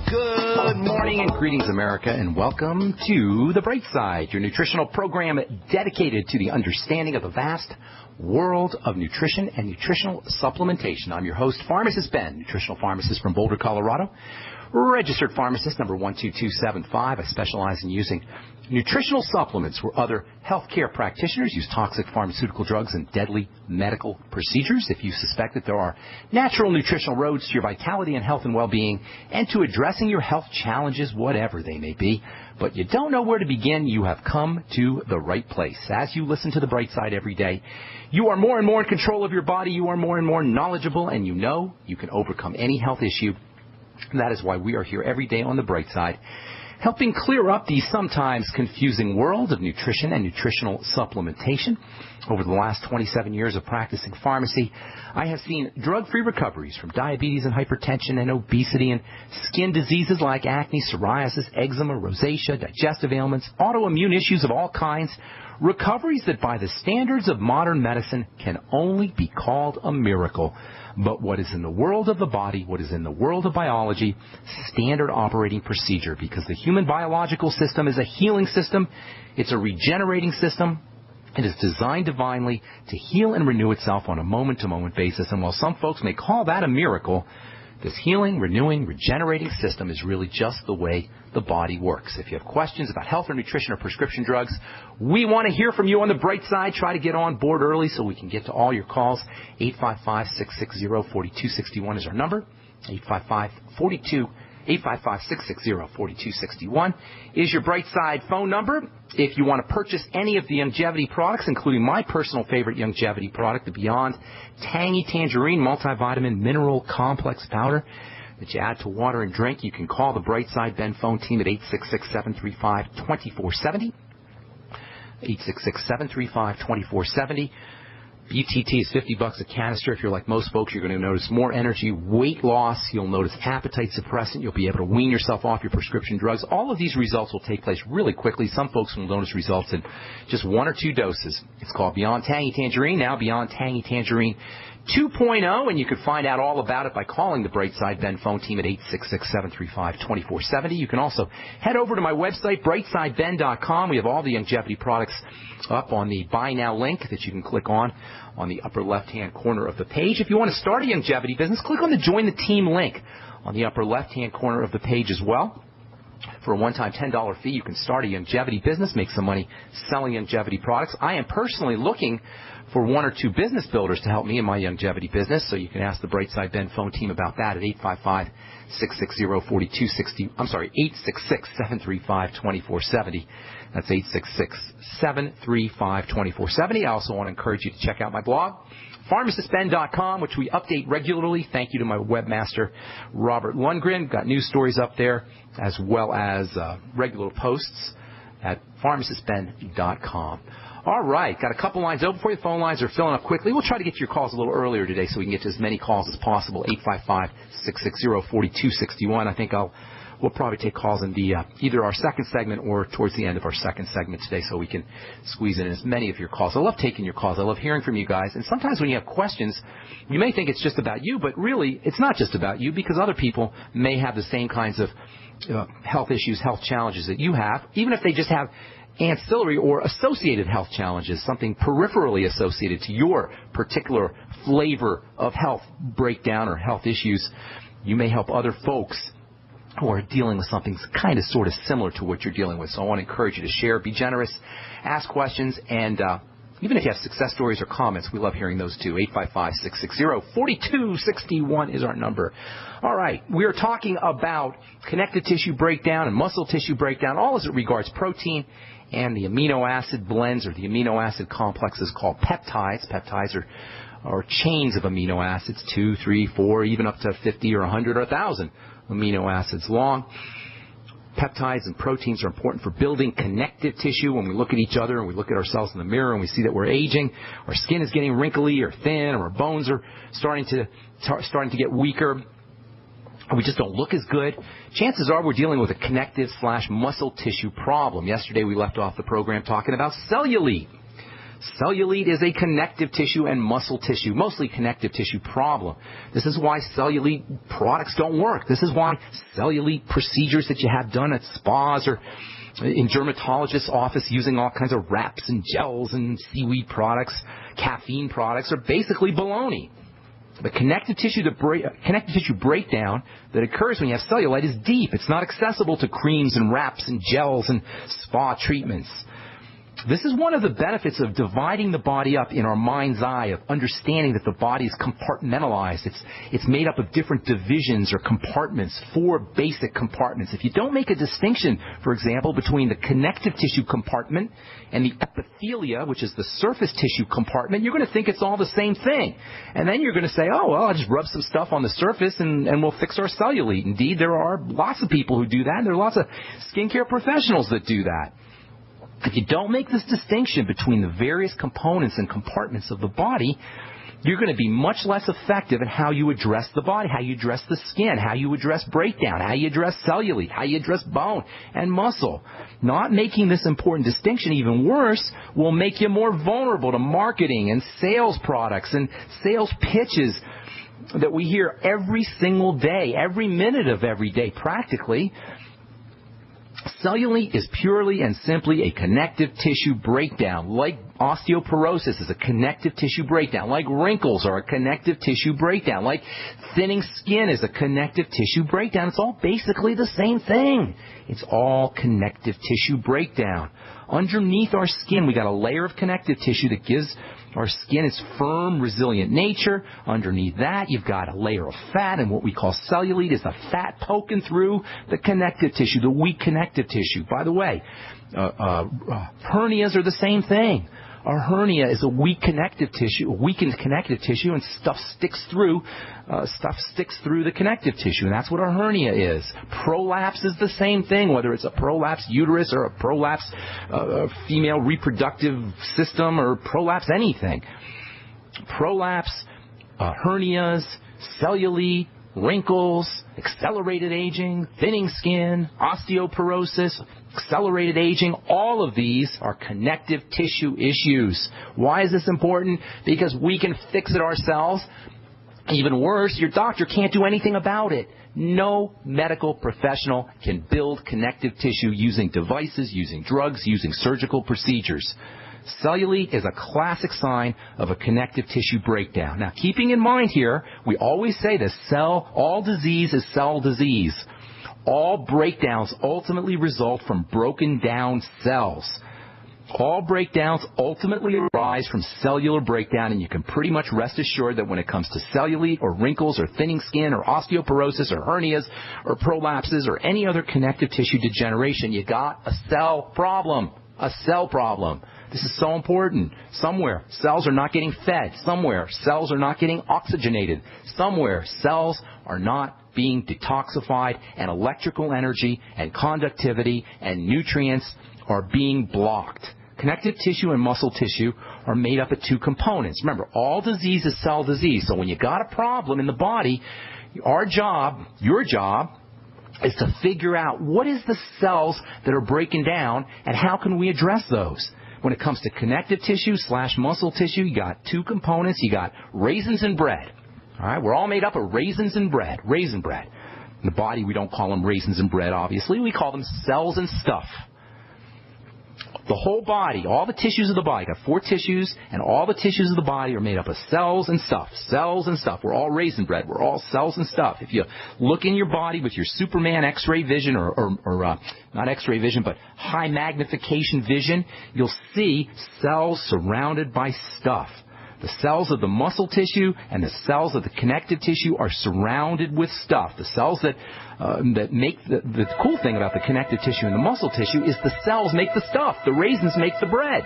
Good morning and greetings, America, and welcome to The Bright Side, your nutritional program dedicated to the understanding of the vast world of nutrition and nutritional supplementation. I'm your host, Pharmacist Ben, nutritional pharmacist from Boulder, Colorado, registered pharmacist number 12275. I specialize in using nutritional supplements where other healthcare practitioners use toxic pharmaceutical drugs and deadly medical procedures. If you suspect that there are natural nutritional roads to your vitality and health and well-being and to addressing your health challenges, whatever they may be, but you don't know where to begin, you have come to the right place. As you listen to The Bright Side every day, you are more and more in control of your body, you are more and more knowledgeable, and you know you can overcome any health issue. And that is why we are here every day on The Bright Side, helping clear up the sometimes confusing world of nutrition and nutritional supplementation. Over the last 27 years of practicing pharmacy, I have seen drug-free recoveries from diabetes and hypertension and obesity and skin diseases like acne, psoriasis, eczema, rosacea, digestive ailments, autoimmune issues of all kinds, recoveries that by the standards of modern medicine can only be called a miracle. But what is in the world of the body, what is in the world of biology, standard operating procedure, because the human biological system is a healing system, it's a regenerating system. It is designed divinely to heal and renew itself on a moment-to-moment basis. And while some folks may call that a miracle, this healing, renewing, regenerating system is really just the way the body works. If you have questions about health or nutrition or prescription drugs, we want to hear from you on The Bright Side. Try to get on board early so we can get to all your calls. 855-660-4261 is our number. 855-660-4261 is your Bright Side phone number. If you want to purchase any of the longevity products, including my personal favorite longevity product, the Beyond Tangy Tangerine Multivitamin Mineral Complex Powder that you add to water and drink, you can call the Bright Side Ben phone team at 866-735-2470. 866-735-2470. BTT is $50 a canister. If you're like most folks, you're going to notice more energy, weight loss. You'll notice appetite suppressant. You'll be able to wean yourself off your prescription drugs. All of these results will take place really quickly. Some folks will notice results in just 1 or 2 doses. It's called Beyond Tangy Tangerine, now Beyond Tangy Tangerine 2.0, and you can find out all about it by calling the Bright Side Ben phone team at 866-735-2470. You can also head over to my website, brightsideben.com. We have all the longevity products up on the Buy Now link that you can click on the upper left-hand corner of the page. If you want to start a longevity business, click on the Join the Team link on the upper left-hand corner of the page as well. For a one-time $10 fee, you can start a longevity business, make some money selling longevity products. I am personally looking for 1 or 2 business builders to help me in my longevity business, so you can ask the Bright Side Ben phone team about that at 855-660-4260. I'm sorry, 866-735-2470. That's 866-735-2470. I also want to encourage you to check out my blog, pharmacistben.com, which we update regularly. Thank you to my webmaster, Robert Lundgren. Got news stories up there as well as regular posts at pharmacistben.com. All right, got a couple lines open for you. Phone lines are filling up quickly. We'll try to get to your calls a little earlier today so we can get to as many calls as possible. 855-660-4261. I think we'll probably take calls in the either our second segment or towards the end of our second segment today so we can squeeze in as many of your calls. I love taking your calls. I love hearing from you guys. And sometimes when you have questions, you may think it's just about you, but really it's not just about you because other people may have the same kinds of health issues, health challenges that you have, even if they just have ancillary or associated health challenges, something peripherally associated to your particular flavor of health breakdown or health issues. You may help other folks who are dealing with something kind of sort of similar to what you're dealing with. So I want to encourage you to share, be generous, ask questions, and even if you have success stories or comments, we love hearing those too. 855-660-4261 is our number. All right, we are talking about connective tissue breakdown and muscle tissue breakdown, all as it regards protein and the amino acid blends or the amino acid complexes called peptides. Peptides are chains of amino acids, 2, 3, 4, even up to 50 or 100 or 1,000 amino acids long. Peptides and proteins are important for building connective tissue. When we look at each other and we look at ourselves in the mirror and we see that we're aging, our skin is getting wrinkly or thin, or our bones are starting to get weaker, we just don't look as good, chances are we're dealing with a connective/muscle tissue problem. Yesterday we left off the program talking about cellulite. Cellulite is a connective tissue and muscle tissue, mostly connective tissue problem. This is why cellulite products don't work. This is why cellulite procedures that you have done at spas or in dermatologist's office using all kinds of wraps and gels and seaweed products, caffeine products are basically baloney. The connective tissue breakdown that occurs when you have cellulite is deep. It's not accessible to creams and wraps and gels and spa treatments. This is one of the benefits of dividing the body up in our mind's eye, of understanding that the body is compartmentalized. It's made up of different divisions or compartments, 4 basic compartments. If you don't make a distinction, for example, between the connective tissue compartment and the epithelia, which is the surface tissue compartment, you're going to think it's all the same thing. And then you're going to say, oh, well, I'll just rub some stuff on the surface and we'll fix our cellulite. Indeed, there are lots of people who do that, and there are lots of skincare professionals that do that. If you don't make this distinction between the various components and compartments of the body, you're going to be much less effective in how you address the body, how you address the skin, how you address breakdown, how you address cellulite, how you address bone and muscle. Not making this important distinction even worse will make you more vulnerable to marketing and sales products and sales pitches that we hear every single day, every minute of every day practically. Cellulite is purely and simply a connective tissue breakdown, like osteoporosis is a connective tissue breakdown, like wrinkles are a connective tissue breakdown, like thinning skin is a connective tissue breakdown. It's all basically the same thing. It's all connective tissue breakdown. Underneath our skin, we got a layer of connective tissue that gives our skin its firm, resilient nature. Underneath that, you've got a layer of fat, and what we call cellulite is the fat poking through the connective tissue, the weak connective tissue. By the way, hernias are the same thing. A hernia is a weak connective tissue, a weakened connective tissue, and stuff sticks through the connective tissue, and that's what a hernia is. Prolapse is the same thing, whether it's a prolapsed uterus or a prolapsed female reproductive system or prolapse anything. Prolapse, hernias, cellulite, wrinkles, accelerated aging, thinning skin, osteoporosis, accelerated aging, all of these are connective tissue issues. Why is this important? Because we can fix it ourselves. Even worse, your doctor can't do anything about it. No medical professional can build connective tissue using devices, using drugs, using surgical procedures. Cellulite is a classic sign of a connective tissue breakdown. Now, keeping in mind here, we always say this, all disease is cell disease. All breakdowns ultimately result from broken down cells. All breakdowns ultimately arise from cellular breakdown, and you can pretty much rest assured that when it comes to cellulite or wrinkles or thinning skin or osteoporosis or hernias or prolapses or any other connective tissue degeneration, you got a cell problem. A cell problem. This is so important. Somewhere, cells are not getting fed. Somewhere, cells are not getting oxygenated. Somewhere, cells are not being detoxified, and electrical energy and conductivity and nutrients are being blocked. Connective tissue and muscle tissue are made up of 2 components. Remember, all disease is cell disease. So when you got a problem in the body, your job, is to figure out what is the cells that are breaking down and how can we address those. When it comes to connective tissue / muscle tissue, you got 2 components. You got raisins and bread. All right, we're all made up of raisins and bread, raisin bread. In the body, we don't call them raisins and bread, obviously. We call them cells and stuff. The whole body, all the tissues of the body, got 4 tissues, and all the tissues of the body are made up of cells and stuff. Cells and stuff. We're all raisin bread. We're all cells and stuff. If you look in your body with your Superman X-ray vision, or not X-ray vision, but high magnification vision, you'll see cells surrounded by stuff. The cells of the muscle tissue and the cells of the connective tissue are surrounded with stuff. The cells that make the cool thing about the connective tissue and the muscle tissue is the cells make the stuff. The raisins make the bread.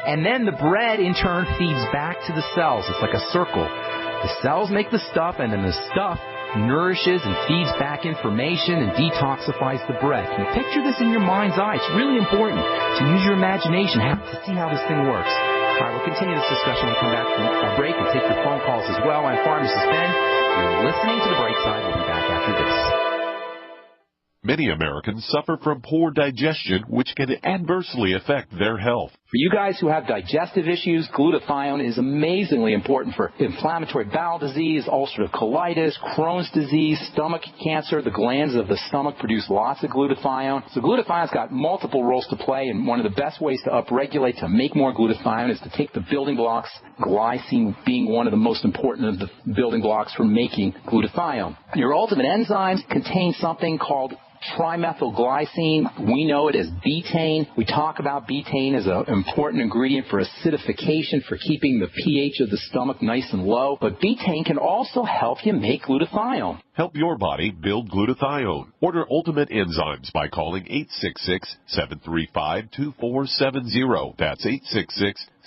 And then the bread, in turn, feeds back to the cells. It's like a circle. The cells make the stuff, and then the stuff nourishes and feeds back information and detoxifies the bread. Can you picture this in your mind's eye? It's really important to use your imagination to see how this thing works. All right, we'll continue this discussion when we come back from our break and take your phone calls as well. I'm Pharmacist Ben. You're listening to The Bright Side. We'll be back after this. Many Americans suffer from poor digestion, which can adversely affect their health. For you guys who have digestive issues, glutathione is amazingly important for inflammatory bowel disease, ulcerative colitis, Crohn's disease, stomach cancer. The glands of the stomach produce lots of glutathione. So glutathione's got multiple roles to play, and one of the best ways to upregulate, to make more glutathione, is to take the building blocks, glycine being one of the most important of the building blocks for making glutathione. Your ultimate enzymes contain something called trimethylglycine. We know it as betaine. We talk about betaine as an important ingredient for acidification, for keeping the pH of the stomach nice and low. But betaine can also help you make glutathione. Help your body build glutathione. Order Ultimate Enzymes by calling 866-735-2470. That's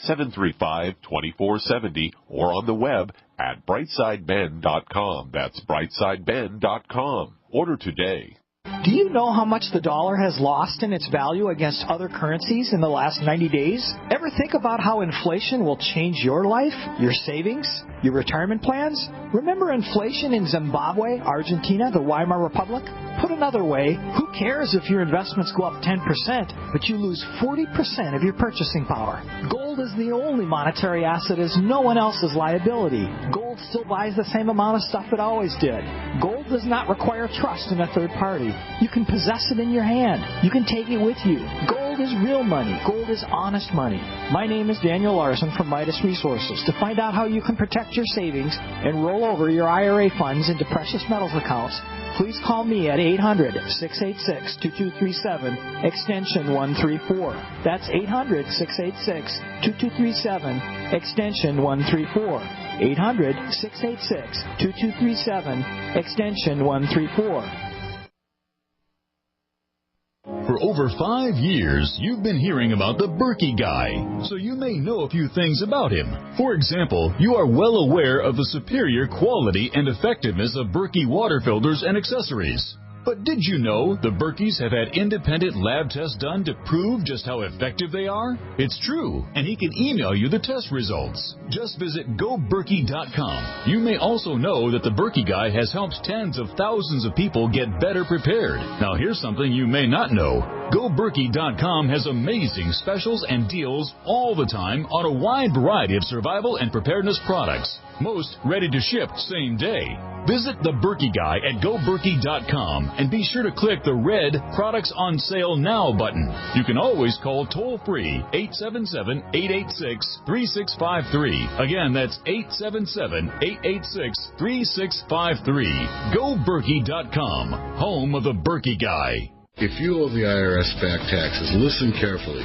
866-735-2470, or on the web at brightsideben.com. That's brightsideben.com. Order today. Do you know how much the dollar has lost in its value against other currencies in the last 90 days? Ever think about how inflation will change your life, your savings, your retirement plans? Remember inflation in Zimbabwe, Argentina, the Weimar Republic? Put another way, who cares if your investments go up 10%, but you lose 40% of your purchasing power? Gold is the only monetary asset as no one else's liability. Gold still buys the same amount of stuff it always did. Gold does not require trust in a third party. You can possess it in your hand. You can take it with you. Gold is real money. Gold is honest money. My name is Daniel Larson from Midas Resources. To find out how you can protect your savings and roll over your IRA funds into precious metals accounts, please call me at 800-686-2237, extension 134. That's 800-686-2237, extension 134. 800-686-2237, extension 134. For over 5 years, you've been hearing about the Berkey Guy, so you may know a few things about him. For example, you are well aware of the superior quality and effectiveness of Berkey water filters and accessories. But did you know the Berkeys have had independent lab tests done to prove just how effective they are? It's true, and he can email you the test results. Just visit GoBerkey.com. You may also know that the Berkey Guy has helped tens of thousands of people get better prepared. Now here's something you may not know. GoBerkey.com has amazing specials and deals all the time on a wide variety of survival and preparedness products. Most ready to ship same day. Visit the Berkey Guy at GoBerkey.com and be sure to click the red Products on Sale Now button. You can always call toll-free 877-886-3653. Again, that's 877-886-3653. GoBerkey.com, home of the Berkey Guy. If you owe the IRS back taxes, listen carefully.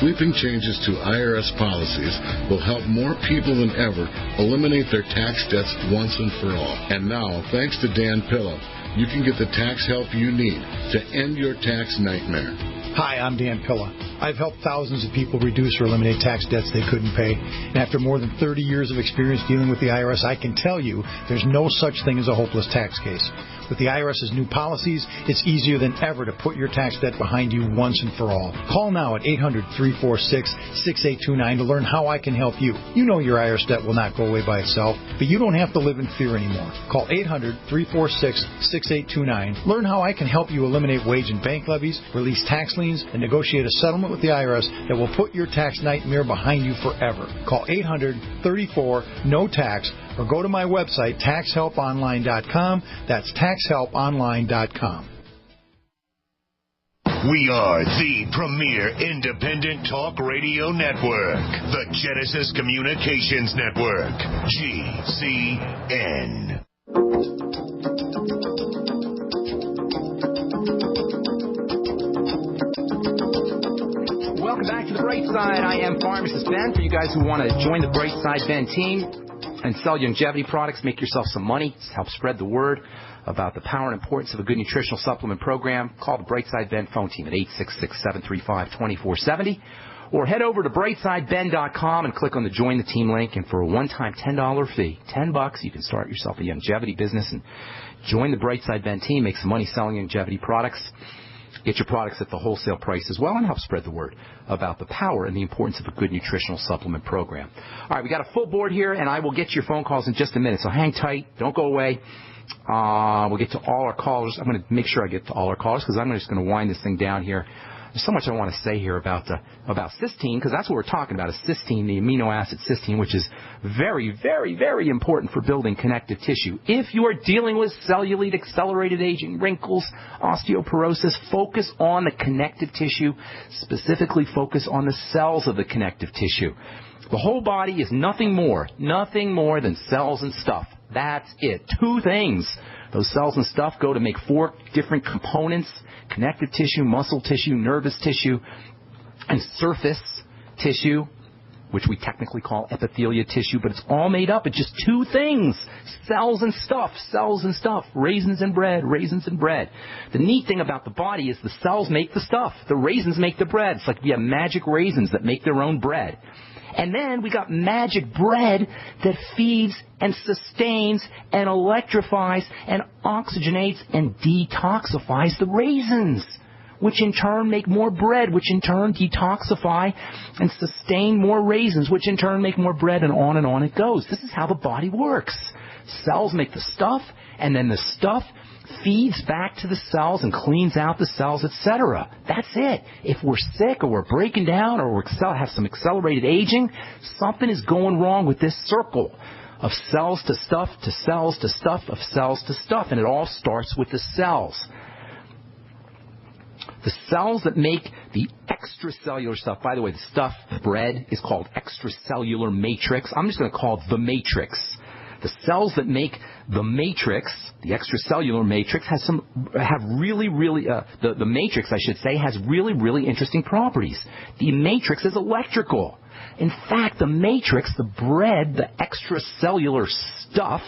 Sweeping changes to IRS policies will help more people than ever eliminate their tax debts once and for all. And now, thanks to Dan Pilla, you can get the tax help you need to end your tax nightmare. Hi, I'm Dan Pilla. I've helped thousands of people reduce or eliminate tax debts they couldn't pay. And after more than 30 years of experience dealing with the IRS, I can tell you there's no such thing as a hopeless tax case. With the IRS's new policies, it's easier than ever to put your tax debt behind you once and for all. Call now at 800-346-6829 to learn how I can help you. You know your IRS debt will not go away by itself, but you don't have to live in fear anymore. Call 800-346-6829. Learn how I can help you eliminate wage and bank levies, release tax liens, and negotiate a settlement with the IRS that will put your tax nightmare behind you forever. Call 800-34-NO-TAX or go to my website, taxhelponline.com. That's taxhelponline.com. We are the premier independent talk radio network, the Genesis Communications Network, GCN. Welcome back to The Bright Side. I am Pharmacist Ben. For you guys who want to join the Bright Side Ben team and sell longevity products, make yourself some money, help spread the word about the power and importance of a good nutritional supplement program, call the Brightside Ben phone team at 866-735-2470, or head over to brightsideben.com and click on the Join the Team link, and for a one-time $10 fee, $10, you can start yourself a longevity business and join the Brightside Ben team, make some money selling longevity products. Get your products at the wholesale price as well and help spread the word about the power and the importance of a good nutritional supplement program. All right, we got a full board here, and I will get to your phone calls in just a minute, so hang tight. Don't go away. We'll get to all our callers. I'm going to make sure I get to all our callers because I'm just going to wind this thing down here There's so much I want to say here about cysteine, because that's what we're talking about, is cysteine, the amino acid cysteine, which is very, very, very important for building connective tissue. If you are dealing with cellulite, accelerated aging, wrinkles, osteoporosis, focus on the connective tissue, specifically focus on the cells of the connective tissue. The whole body is nothing more than cells and stuff. That's it. Two things. Those cells and stuff go to make 4 different components: connective tissue, muscle tissue, nervous tissue, and surface tissue, which we technically call epithelia tissue, but it's all made up of just 2 things: cells and stuff, raisins and bread, raisins and bread. The neat thing about the body is the cells make the stuff. The raisins make the bread. It's like we have magic raisins that make their own bread. And then we got magic bread that feeds and sustains and electrifies and oxygenates and detoxifies the raisins, which in turn make more bread, which in turn detoxify and sustain more raisins, which in turn make more bread, and on it goes. This is how the body works. Cells make the stuff, and then the stuff feeds back to the cells and cleans out the cells, etc. That's it. If we're sick or we're breaking down or we have some accelerated aging, something is going wrong with this circle of cells to stuff to cells to stuff of cells to stuff, and it all starts with the cells. The cells that make the extracellular stuff, by the way, the stuff, bread, is called extracellular matrix. I'm just going to call it the matrix. The cells that make the matrix, the extracellular matrix, the matrix, I should say, has really, really interesting properties. The matrix is electrical. In fact, the matrix, the bread, the extracellular stuff,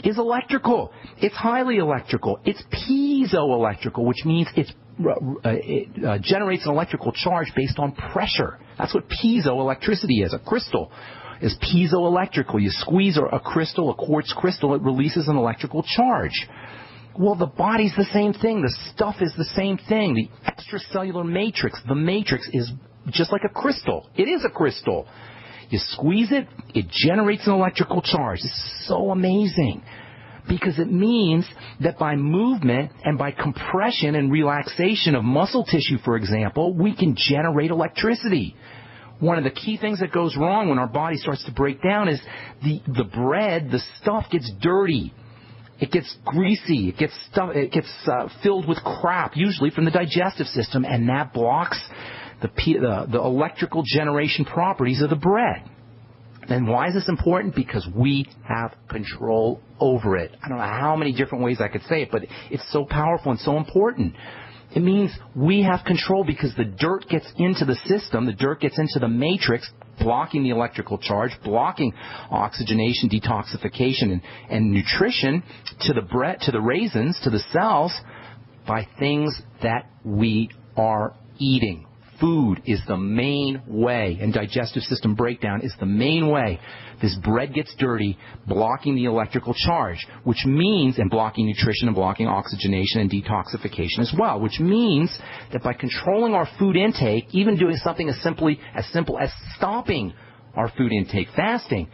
is electrical. It's highly electrical. It's piezoelectrical, which means it generates an electrical charge based on pressure. That's what piezoelectricity is. A crystal is piezoelectrical. You squeeze a crystal, a quartz crystal, it releases an electrical charge. Well, the body's the same thing. The stuff is the same thing. The extracellular matrix, the matrix, is just like a crystal. It is a crystal. You squeeze it, it generates an electrical charge. This is so amazing, because it means that by movement and by compression and relaxation of muscle tissue, for example, we can generate electricity. One of the key things that goes wrong when our body starts to break down is the bread, the stuff gets dirty. It gets greasy. It gets filled with crap, usually from the digestive system, and that blocks the electrical generation properties of the bread. And why is this important? Because we have control over it. I don't know how many different ways I could say it, but it's so powerful and so important. It means we have control because the dirt gets into the system, the dirt gets into the matrix, blocking the electrical charge, blocking oxygenation, detoxification, and nutrition to the bread, to the raisins, to the cells, by things that we are eating. Food is the main way, and digestive system breakdown is the main way this bread gets dirty, blocking the electrical charge, which means, and blocking nutrition and blocking oxygenation and detoxification as well, which means that by controlling our food intake, even doing something as simple as stopping our food intake, fasting,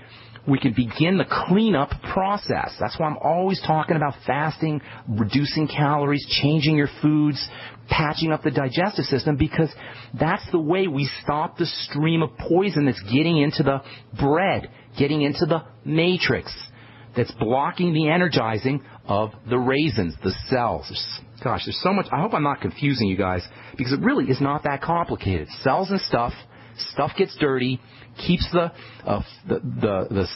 we can begin the cleanup process. That's why I'm always talking about fasting, reducing calories, changing your foods, patching up the digestive system, because that's the way we stop the stream of poison that's getting into the bread, getting into the matrix, that's blocking the energizing of the raisins, the cells. Gosh, there's so much. I hope I'm not confusing you guys, because it really is not that complicated. Cells and stuff gets dirty, keeps the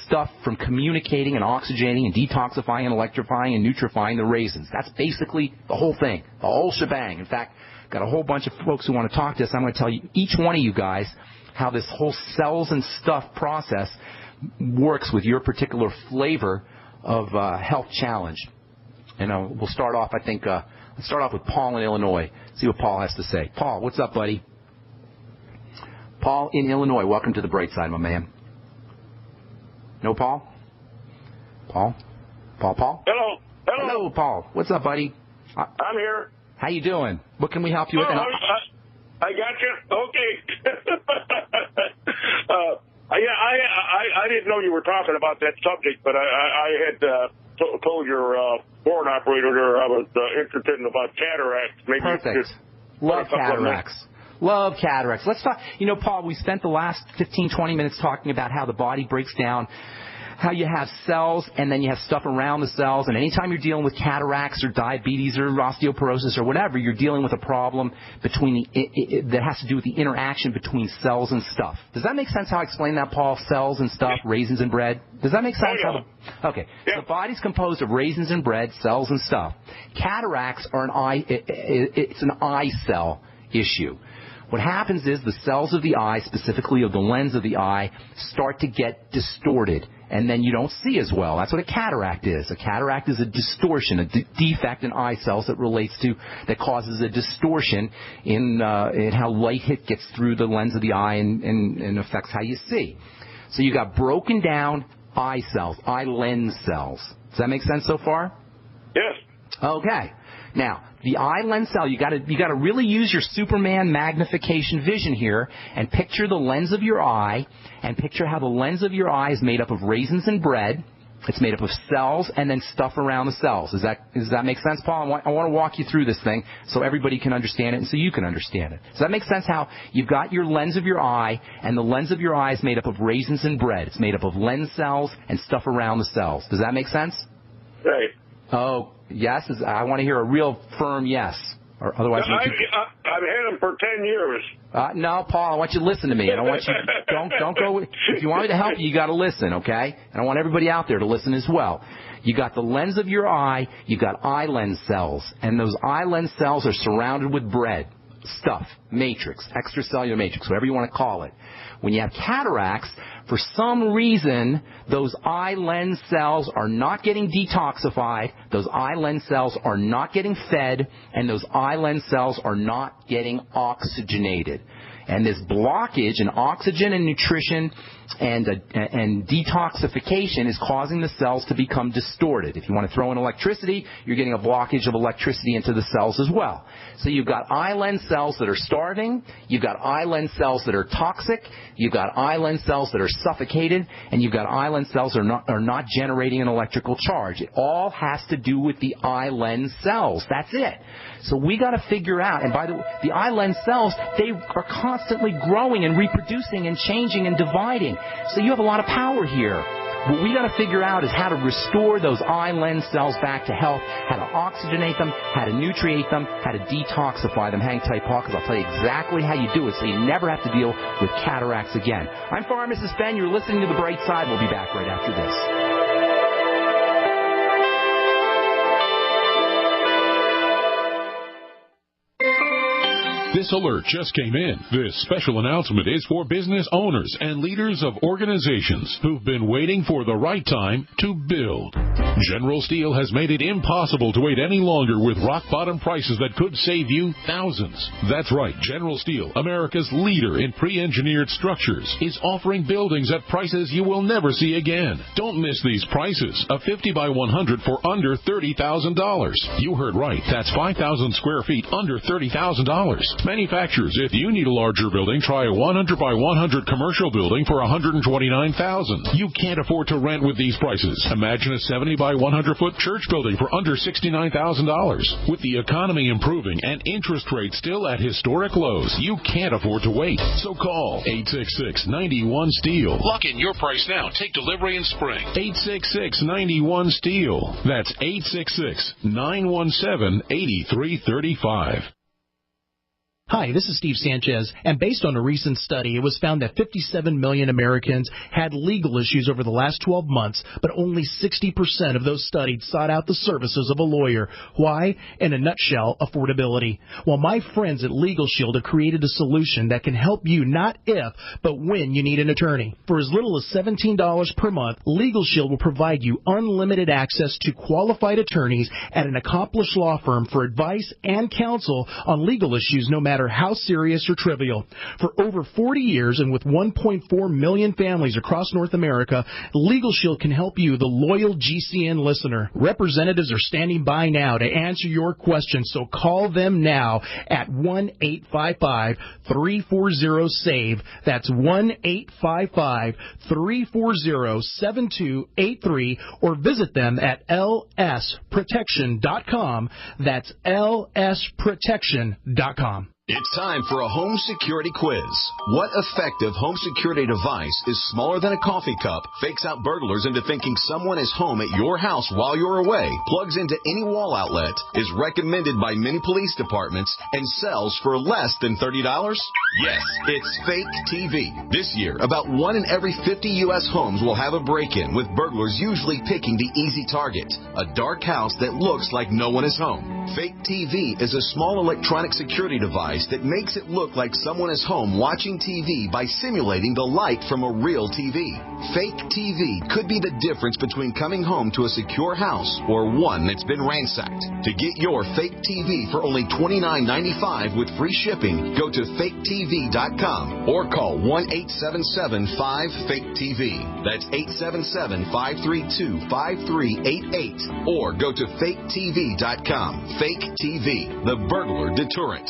stuff from communicating and oxygenating and detoxifying and electrifying and nutrifying the raisins. That's basically the whole thing, the whole shebang. In fact, got a whole bunch of folks who want to talk to us. I'm going to tell you, each one of you guys, how this whole cells and stuff process works with your particular flavor of health challenge. And we'll start off, I think, let's start off with Paul in Illinois, see what Paul has to say. Paul, what's up, buddy? Paul in Illinois, welcome to the bright side, my man. No, Paul? Paul? Paul? Hello, Paul. What's up, buddy? I'm here. How you doing? What can we help you with? I got you. Okay. I didn't know you were talking about that subject, but I had told your foreign operator there I was interested in about cataracts. Maybe Perfect. Love cataracts. Love cataracts. Let's talk. You know, Paul, we spent the last 15, 20 minutes talking about how the body breaks down, how you have cells and then you have stuff around the cells. And anytime you're dealing with cataracts or diabetes or osteoporosis or whatever, you're dealing with a problem between that has to do with the interaction between cells and stuff. Does that make sense how I explain that, Paul? Cells and stuff, raisins and bread. Does that make sense? Okay. Yeah. So the body's composed of raisins and bread, cells and stuff. Cataracts are it's an eye cell issue. What happens is the cells of the eye, specifically of the lens of the eye, start to get distorted, and then you don't see as well. That's what a cataract is. A cataract is a distortion, a defect in eye cells that causes a distortion in how light gets through the lens of the eye and affects how you see. So you got broken down eye cells, eye lens cells. Does that make sense so far? Yes. Okay. Now, the eye lens cell, you got to really use your Superman magnification vision here and picture the lens of your eye and picture how the lens of your eye is made up of raisins and bread. It's made up of cells and then stuff around the cells. Does that make sense, Paul? I want to walk you through this thing so everybody can understand it and so you can understand it. Does that make sense how you've got your lens of your eye and the lens of your eye is made up of raisins and bread. It's made up of lens cells and stuff around the cells. Does that make sense? Right. Oh, yes? I want to hear a real firm yes. Or otherwise, I've had them for 10 years. No, Paul, I want you to listen to me. I don't want you don't go. If you want me to help you got to listen, okay? And I want everybody out there to listen as well. You got the lens of your eye. You got eye lens cells, and those eye lens cells are surrounded with bread, stuff, matrix, extracellular matrix, whatever you want to call it. When you have cataracts, for some reason, those eye lens cells are not getting detoxified, those eye lens cells are not getting fed, and those eye lens cells are not getting oxygenated. And this blockage in oxygen and nutrition and detoxification is causing the cells to become distorted. If you want to throw in electricity, you're getting a blockage of electricity into the cells as well. So you've got eye lens cells that are starving, you've got eye lens cells that are toxic, you've got eye lens cells that are suffocated, and you've got eye lens cells that are not generating an electrical charge. It all has to do with the eye lens cells. That's it. So we got to figure out, and by the eye lens cells, they are constantly growing and reproducing and changing and dividing. So you have a lot of power here. What we got to figure out is how to restore those eye lens cells back to health, how to oxygenate them, how to nutriate them, how to detoxify them. Hang tight, Paul, because I'll tell you exactly how you do it so you never have to deal with cataracts again. I'm Pharmacist Ben. You're listening to The Bright Side. We'll be back right after this. This alert just came in. This special announcement is for business owners and leaders of organizations who've been waiting for the right time to build. General Steel has made it impossible to wait any longer with rock-bottom prices that could save you thousands. That's right. General Steel, America's leader in pre-engineered structures, is offering buildings at prices you will never see again. Don't miss these prices. A 50 by 100 for under $30,000. You heard right. That's 5,000 square feet under $30,000. Manufacturers, if you need a larger building, try a 100 by 100 commercial building for $129,000. You can't afford to rent with these prices. Imagine a 70 by 100 foot church building for under $69,000. With the economy improving and interest rates still at historic lows, you can't afford to wait. So call 866-91-STEEL. Lock in your price now. Take delivery in spring. 866-91-STEEL. That's 866-917-8335. Hi, this is Steve Sanchez, and based on a recent study, it was found that 57 million Americans had legal issues over the last 12 months, but only 60% of those studied sought out the services of a lawyer. Why? In a nutshell, affordability. Well, my friends at Legal Shield have created a solution that can help you not if, but when you need an attorney. For as little as $17 per month, Legal Shield will provide you unlimited access to qualified attorneys at an accomplished law firm for advice and counsel on legal issues no matter matter how serious or trivial. For over 40 years and with 1.4 million families across North America, Legal Shield can help you, the loyal GCN listener. Representatives are standing by now to answer your questions, so call them now at 1-855-340-SAVE. That's 1-855-340-7283, or visit them at lsprotection.com. That's lsprotection.com. It's time for a home security quiz. What effective home security device is smaller than a coffee cup, fakes out burglars into thinking someone is home at your house while you're away, plugs into any wall outlet, is recommended by many police departments, and sells for less than $30? Yes, it's Fake TV. This year, about 1 in every 50 U.S. homes will have a break-in, with burglars usually picking the easy target, a dark house that looks like no one is home. Fake TV is a small electronic security device that makes it look like someone is home watching TV by simulating the light from a real TV. Fake TV could be the difference between coming home to a secure house or one that's been ransacked. To get your Fake TV for only $29.95 with free shipping, go to faketv.com or call 1-877-5-FAKE-TV. That's 877-532-5388, or go to faketv.com. Fake TV, the burglar deterrent.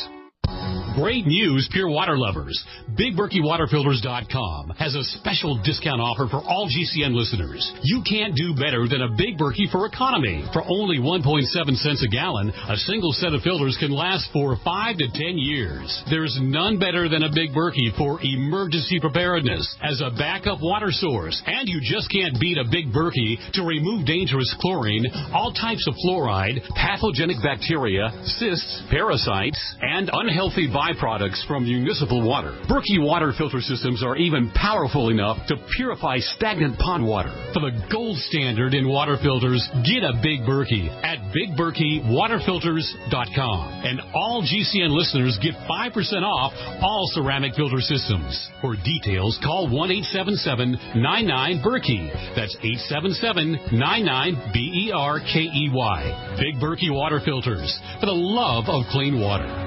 Great news, pure water lovers. BigBerkeyWaterFilters.com has a special discount offer for all GCN listeners. You can't do better than a Big Berkey for economy. For only 1.7 cents a gallon, a single set of filters can last for 5 to 10 years. There's none better than a Big Berkey for emergency preparedness as a backup water source. And you just can't beat a Big Berkey to remove dangerous chlorine, all types of fluoride, pathogenic bacteria, cysts, parasites, and unhealthy byproducts from municipal water. Berkey water filter systems are even powerful enough to purify stagnant pond water. For the gold standard in water filters, get a Big Berkey at BigBerkeyWaterFilters.com. And all GCN listeners get 5% off all ceramic filter systems. For details, call 1-877-99-BERKEY. That's 877-99-BERKEY. Big Berkey Water Filters, for the love of clean water.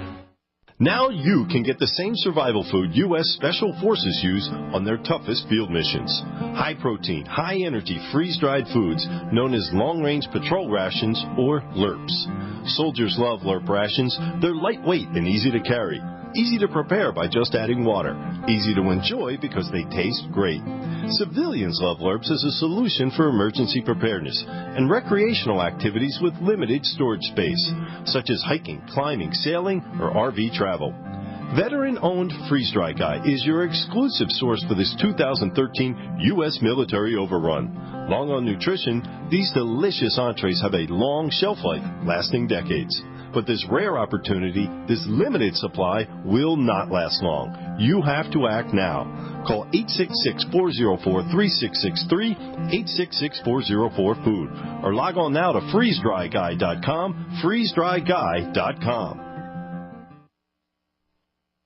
Now you can get the same survival food U.S. Special Forces use on their toughest field missions. High-protein, high-energy, freeze-dried foods known as long-range patrol rations, or LRPs. Soldiers love LRP rations. They're lightweight and easy to carry. Easy to prepare by just adding water. Easy to enjoy because they taste great. Civilians love LRPs as a solution for emergency preparedness and recreational activities with limited storage space, such as hiking, climbing, sailing, or RV travel. Veteran-owned Freeze Dry Guy is your exclusive source for this 2013 U.S. military overrun. Long on nutrition, these delicious entrees have a long shelf life, lasting decades. But this rare opportunity, this limited supply, will not last long. You have to act now. Call 866-404-3663, 866-404-FOOD, or log on now to freezedryguy.com, freezedryguy.com.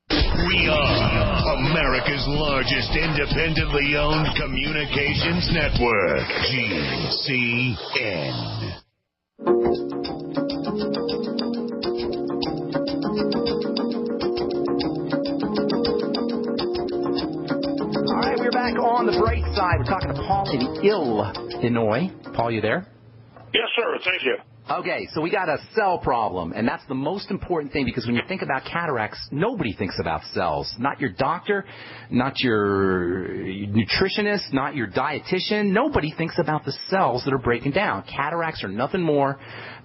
We are America's largest independently owned communications network, GCN. All right, we're back on the bright side. We're talking to Paul in Illinois. Paul, you there? Yes, sir. Thank you. Okay, so we got a cell problem, and that's the most important thing, because when you think about cataracts, nobody thinks about cells. Not your doctor, not your nutritionist, not your dietitian. Nobody thinks about the cells that are breaking down. Cataracts are nothing more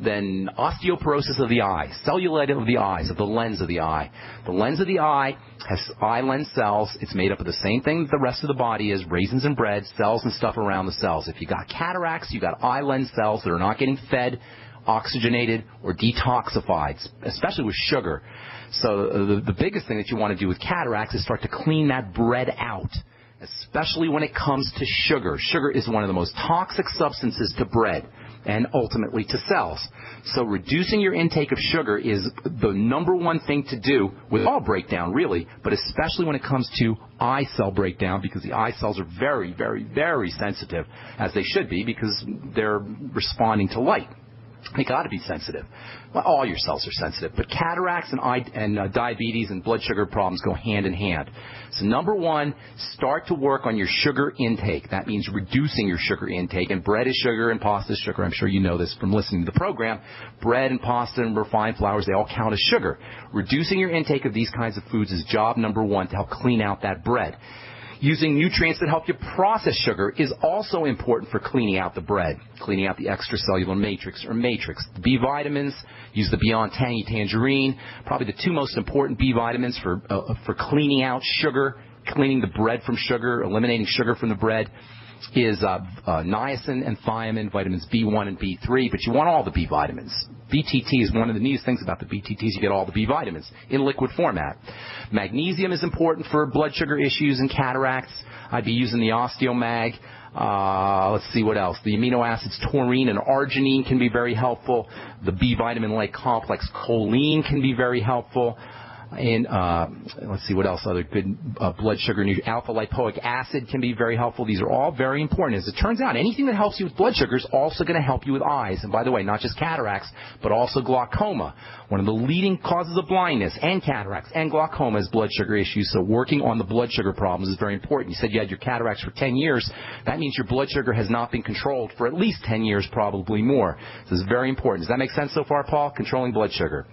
than osteoporosis of the eye, cellulite of the eyes, of the lens of the eye. The lens of the eye has eye lens cells. It's made up of the same thing that the rest of the body is, raisins and bread, cells and stuff around the cells. If you got cataracts, you got eye lens cells that are not getting fed, oxygenated, or detoxified, especially with sugar. So the biggest thing that you want to do with cataracts is start to clean that bread out, especially when it comes to sugar. Sugar is one of the most toxic substances to bread and ultimately to cells. So reducing your intake of sugar is the number one thing to do with all breakdown, really, but especially when it comes to eye cell breakdown, because the eye cells are very, very, very sensitive, as they should be, because they're responding to light. They got to be sensitive. Well, all your cells are sensitive, but cataracts and diabetes and blood sugar problems go hand in hand. So number one, start to work on your sugar intake. That means reducing your sugar intake. And bread is sugar and pasta is sugar. I'm sure you know this from listening to the program. Bread and pasta and refined flours, they all count as sugar. Reducing your intake of these kinds of foods is job number one to help clean out that bread. Using nutrients that help you process sugar is also important for cleaning out the bread, cleaning out the extracellular matrix or matrix. The B vitamins, use the Beyond Tangy Tangerine, probably the two most important B vitamins for cleaning out sugar, cleaning the bread from sugar, eliminating sugar from the bread, is niacin and thiamine, vitamins B1 and B3, but you want all the B vitamins. BTT is one of the neatest things about the BTTs. You get all the B vitamins in liquid format. Magnesium is important for blood sugar issues and cataracts. I'd be using the Osteomag. Let's see what else. The amino acids taurine and arginine can be very helpful. The B vitamin-like complex choline can be very helpful. And let's see what else. Other good blood sugar. Alpha lipoic acid can be very helpful. These are all very important. As it turns out, anything that helps you with blood sugar is also going to help you with eyes. And by the way, not just cataracts, but also glaucoma. One of the leading causes of blindness and cataracts and glaucoma is blood sugar issues. So working on the blood sugar problems is very important. You said you had your cataracts for 10 years. That means your blood sugar has not been controlled for at least 10 years, probably more. This is very important. Does that make sense so far, Paul? Controlling blood sugar.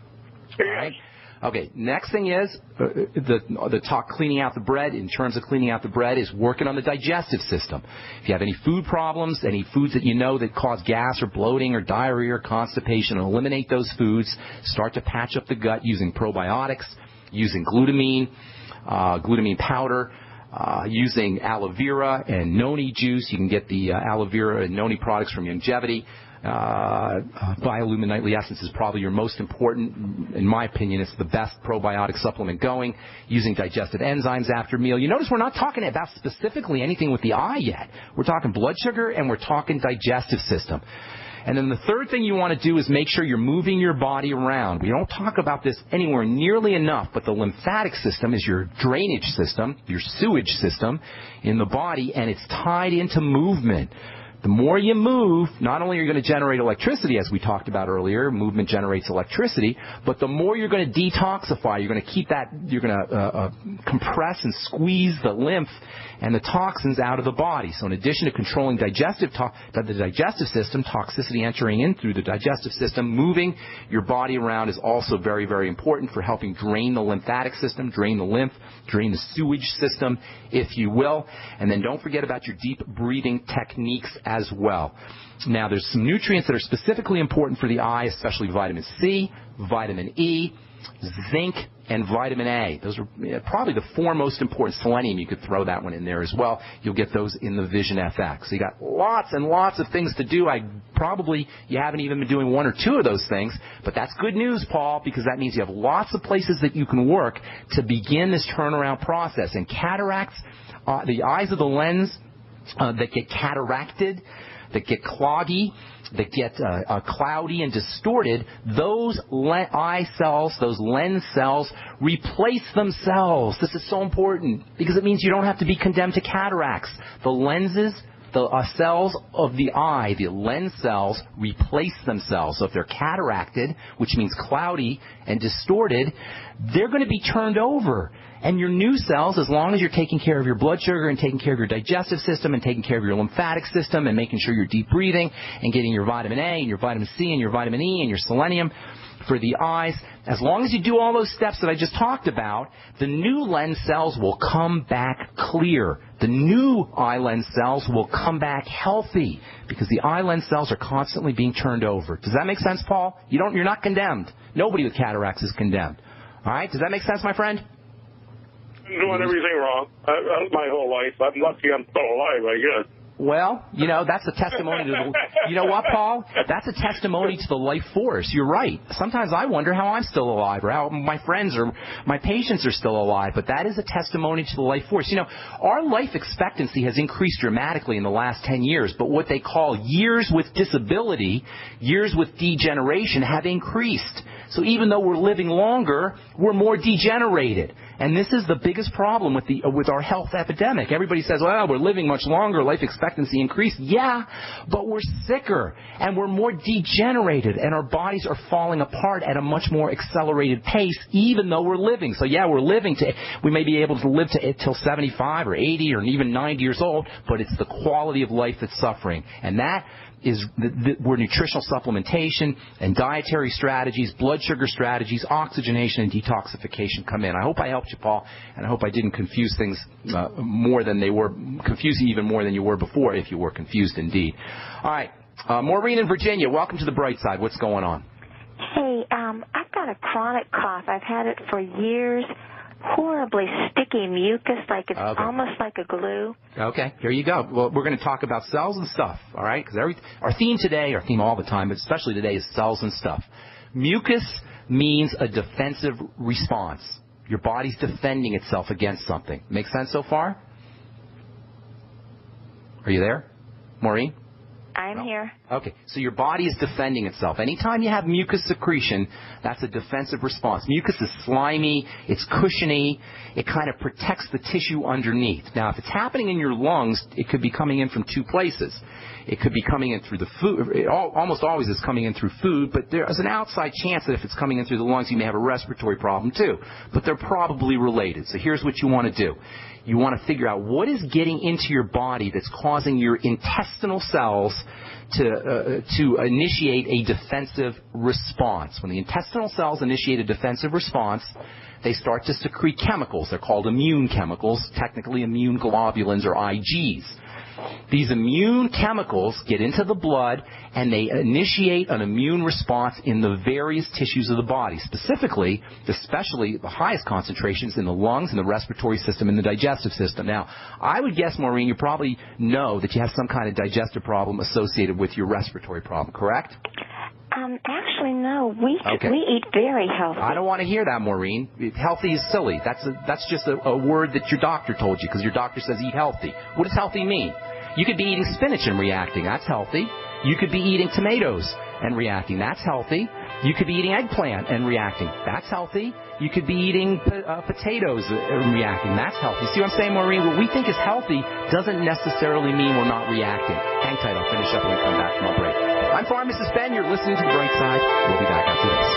All right. Okay, next thing is the talk cleaning out the bread. In terms of cleaning out the bread is working on the digestive system. If you have any food problems, any foods that you know that cause gas or bloating or diarrhea or constipation, eliminate those foods. Start to patch up the gut using probiotics, using glutamine powder, using aloe vera and noni juice. You can get the aloe vera and noni products from Longevity. Biolumin Nightly Essence is probably your most important. In my opinion, it's the best probiotic supplement going. Using digestive enzymes after meal. You notice we're not talking about specifically anything with the eye yet. We're talking blood sugar and we're talking digestive system. And then the third thing you want to do is make sure you're moving your body around. We don't talk about this anywhere nearly enough, but the lymphatic system is your drainage system, your sewage system in the body, and it's tied into movement. The more you move, not only are you going to generate electricity, as we talked about earlier, movement generates electricity, but the more you're going to detoxify, you're going to keep that, you're going to compress and squeeze the lymph and the toxins out of the body. So in addition to controlling the digestive system, toxicity entering in through the digestive system, moving your body around is also very, very important for helping drain the lymphatic system, drain the lymph, drain the sewage system, if you will. And then don't forget about your deep breathing techniques as well. Now, there's some nutrients that are specifically important for the eye, especially vitamin C, vitamin E, zinc, and vitamin A. Those are probably the four most important. Selenium, you could throw that one in there as well. You'll get those in the Vision FX. So you got lots and lots of things to do. You haven't even been doing one or two of those things, but that's good news, Paul, because that means you have lots of places that you can work to begin this turnaround process. And cataracts, the eyes of the lens that get cataracted, that get cloggy, that get cloudy and distorted, those eye cells, those lens cells, replace themselves. This is so important because it means you don't have to be condemned to cataracts. The lenses, the cells of the eye, the lens cells, replace themselves. So if they're cataracted, which means cloudy and distorted, they're going to be turned over. And your new cells, as long as you're taking care of your blood sugar and taking care of your digestive system and taking care of your lymphatic system and making sure you're deep breathing and getting your vitamin A and your vitamin C and your vitamin E and your selenium for the eyes, as long as you do all those steps that I just talked about, the new lens cells will come back clear. The new eye lens cells will come back healthy because the eye lens cells are constantly being turned over. Does that make sense, Paul? You're not condemned. Nobody with cataracts is condemned. All right? Does that make sense, my friend? I'm doing everything wrong my whole life. I'm lucky I'm still alive, I guess. Well, that's a testimony to the, you know what, Paul? That's a testimony to the life force. You're right. Sometimes I wonder how I'm still alive or how my friends or my patients are still alive, but that is a testimony to the life force. Our life expectancy has increased dramatically in the last 10 years, but what they call years with disability, years with degeneration have increased. So even though we're living longer, we're more degenerated. And this is the biggest problem with our health epidemic. Everybody says, well, we're living much longer, life expectancy increased. Yeah, but we're sicker and we're more degenerated, and our bodies are falling apart at a much more accelerated pace, even though we're living. So yeah, we may be able to live till 75 or 80 or even 90 years old, but it's the quality of life that's suffering. And that is where nutritional supplementation and dietary strategies, blood sugar strategies, oxygenation, and detoxification come in. I hope I helped you, Paul, and I hope I didn't confuse things more than they were, confuse you even more than you were before, if you were confused indeed. All right, Maureen in Virginia, welcome to the bright side. What's going on? Hey, I've got a chronic cough. I've had it for years. Horribly sticky mucus, like it's almost like a glue. Okay, here you go. Well, we're going to talk about cells and stuff, all right? Because our theme all the time, but especially today, is cells and stuff. Mucus means a defensive response. Your body's defending itself against something. Make sense so far? Are you there, Maureen? I'm here. Okay, so your body is defending itself. Anytime you have mucus secretion, that's a defensive response. Mucus is slimy, it's cushiony, it kind of protects the tissue underneath. Now, if it's happening in your lungs, it could be coming in from two places. It could be coming in through the food. It almost always is coming in through food, but there's an outside chance that if it's coming in through the lungs, you may have a respiratory problem too. But they're probably related. So here's what you want to do. You want to figure out what is getting into your body that's causing your intestinal cells to initiate a defensive response. When the intestinal cells initiate a defensive response, they start to secrete chemicals. They're called immune chemicals, technically immune globulins or IGs. These immune chemicals get into the blood and they initiate an immune response in the various tissues of the body, especially the highest concentrations in the lungs, in the respiratory system, and the digestive system. Now, I would guess, Maureen, you probably know that you have some kind of digestive problem associated with your respiratory problem, correct? Actually, no. We eat very healthy. I don't want to hear that, Maureen. Healthy is silly. That's just a word that your doctor told you because your doctor says eat healthy. What does healthy mean? You could be eating spinach and reacting. That's healthy. You could be eating tomatoes and reacting. That's healthy. You could be eating eggplant and reacting. That's healthy. You could be eating potatoes and reacting. That's healthy. See what I'm saying, Maureen? What we think is healthy doesn't necessarily mean we're not reacting. Hang tight. I'll finish up when we come back from our break. I'm Pharmacist Ben. You're listening to The Bright Side. We'll be back after this.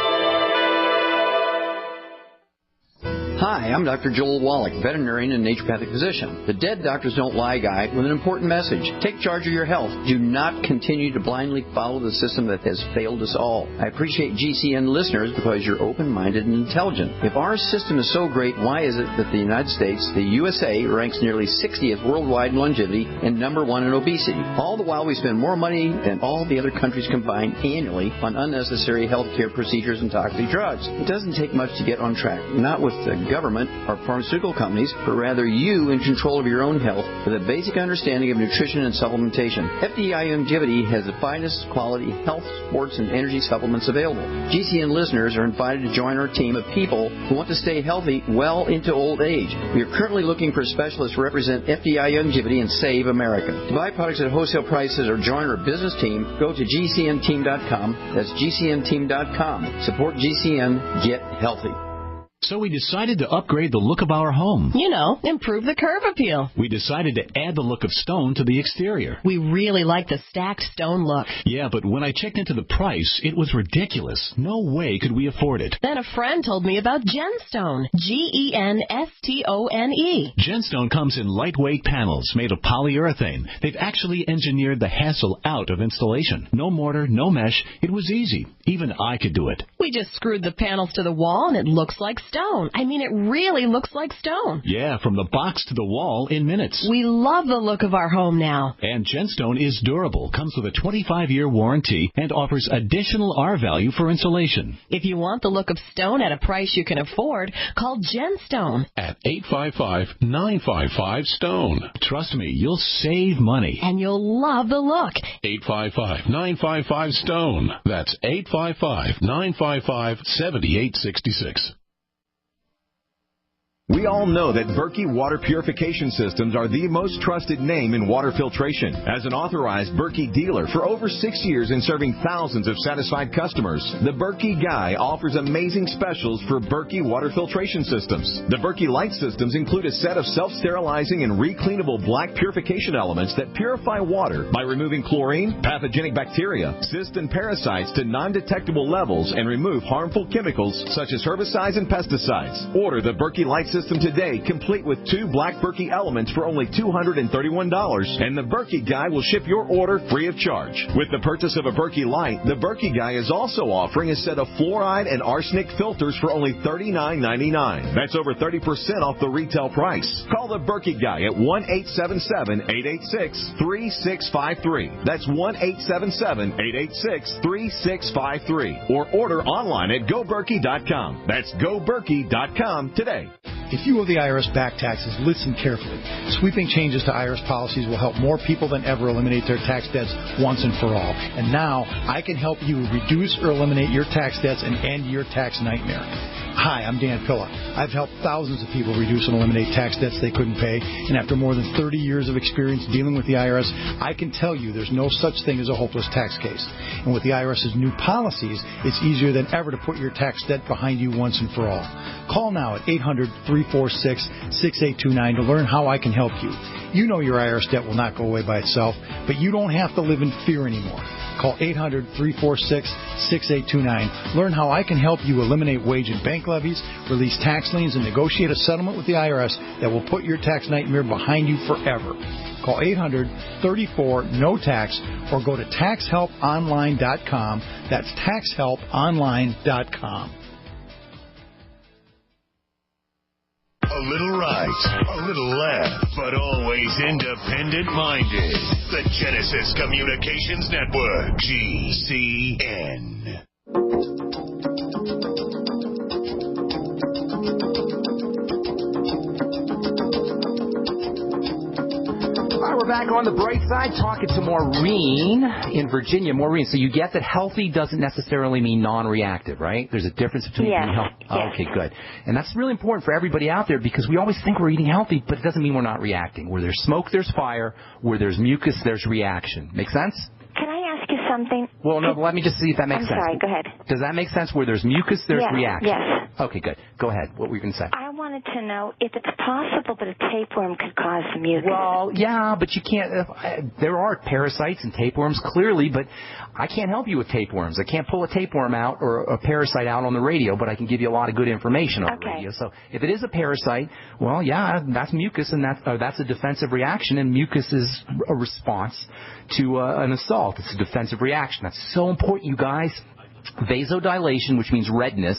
Hi, I'm Dr. Joel Wallach, veterinarian and naturopathic physician. The Dead Doctors Don't Lie guy with an important message. Take charge of your health. Do not continue to blindly follow the system that has failed us all. I appreciate GCN listeners because you're open-minded and intelligent. If our system is so great, why is it that the United States, the USA, ranks nearly 60th worldwide in longevity and number 1 in obesity? All the while we spend more money than all the other countries combined annually on unnecessary healthcare procedures and toxic drugs. It doesn't take much to get on track. Not with the government or pharmaceutical companies, but rather you in control of your own health with a basic understanding of nutrition and supplementation. FDI Longevity has the finest quality health, sports, and energy supplements available. GCN listeners are invited to join our team of people who want to stay healthy well into old age. We are currently looking for specialists to represent FDI Longevity and Save America. To buy products at wholesale prices or join our business team, go to GCNteam.com. That's GCNteam.com. Support GCN. Get healthy. So we decided to upgrade the look of our home. You know, improve the curb appeal. We decided to add the look of stone to the exterior. We really like the stacked stone look. Yeah, but when I checked into the price, it was ridiculous. No way could we afford it. Then a friend told me about Genstone. Genstone. Genstone comes in lightweight panels made of polyurethane. They've actually engineered the hassle out of installation. No mortar, no mesh. It was easy. Even I could do it. We just screwed the panels to the wall and it looks like stone. I mean, it really looks like stone. Yeah, from the box to the wall in minutes. We love the look of our home now. And Genstone is durable, comes with a 25-year warranty, and offers additional R value for insulation. If you want the look of stone at a price you can afford, call Genstone at 855-955-STONE. Trust me, you'll save money. And you'll love the look. 855-955-STONE. That's 855-955-7866. We all know that Berkey water purification systems are the most trusted name in water filtration. As an authorized Berkey dealer for over 6 years and serving thousands of satisfied customers, the Berkey Guy offers amazing specials for Berkey water filtration systems. The Berkey Light systems include a set of self-sterilizing and recleanable black purification elements that purify water by removing chlorine, pathogenic bacteria, cysts, and parasites to non-detectable levels and remove harmful chemicals such as herbicides and pesticides. Order the Berkey Light system today, complete with 2 black Berkey elements for only $231, and the Berkey Guy will ship your order free of charge. With the purchase of a Berkey Light, the Berkey Guy is also offering a set of fluoride and arsenic filters for only $39.99. That's over 30% off the retail price. Call the Berkey Guy at 1-877-886-3653. That's 1-877-886-3653. Or order online at GoBerkey.com. That's GoBerkey.com today. If you owe the IRS back taxes, listen carefully. Sweeping changes to IRS policies will help more people than ever eliminate their tax debts once and for all. And now, I can help you reduce or eliminate your tax debts and end your tax nightmare. Hi, I'm Dan Pilla. I've helped thousands of people reduce and eliminate tax debts they couldn't pay, and after more than 30 years of experience dealing with the IRS, I can tell you there's no such thing as a hopeless tax case. And with the IRS's new policies, it's easier than ever to put your tax debt behind you once and for all. Call now at 800-346-6829 to learn how I can help you. You know your IRS debt will not go away by itself, but you don't have to live in fear anymore. Call 800-346-6829. Learn how I can help you eliminate wage and bank levies, release tax liens, and negotiate a settlement with the IRS that will put your tax nightmare behind you forever. Call 800-34-NO-TAX or go to taxhelponline.com. That's taxhelponline.com. A little right, a little left, but always independent-minded. The Genesis Communications Network, GCN. All right, we're back on the bright side talking to Maureen in Virginia. Maureen, so you get that healthy doesn't necessarily mean non-reactive, right? There's a difference between being healthy. Oh, okay, good. And that's really important for everybody out there because we always think we're eating healthy, but it doesn't mean we're not reacting. Where there's smoke, there's fire. Where there's mucus, there's reaction. Make sense? Can I ask you something? Well, no, let me just see if that makes sense. I'm sorry, go ahead. Does that make sense? Where there's mucus, there's reaction. Yes. Okay, good. Go ahead. What were you going to say? I wanted to know if it's possible that a tapeworm could cause the mucus. Well, yeah, but you can't. There are parasites and tapeworms, clearly, but I can't help you with tapeworms. I can't pull a tapeworm out or a parasite out on the radio, but I can give you a lot of good information on the radio. So if it is a parasite, well, yeah, that's mucus, and that's a defensive reaction, and mucus is a response to an assault. It's a defensive reaction. That's so important, you guys. Vasodilation, which means redness,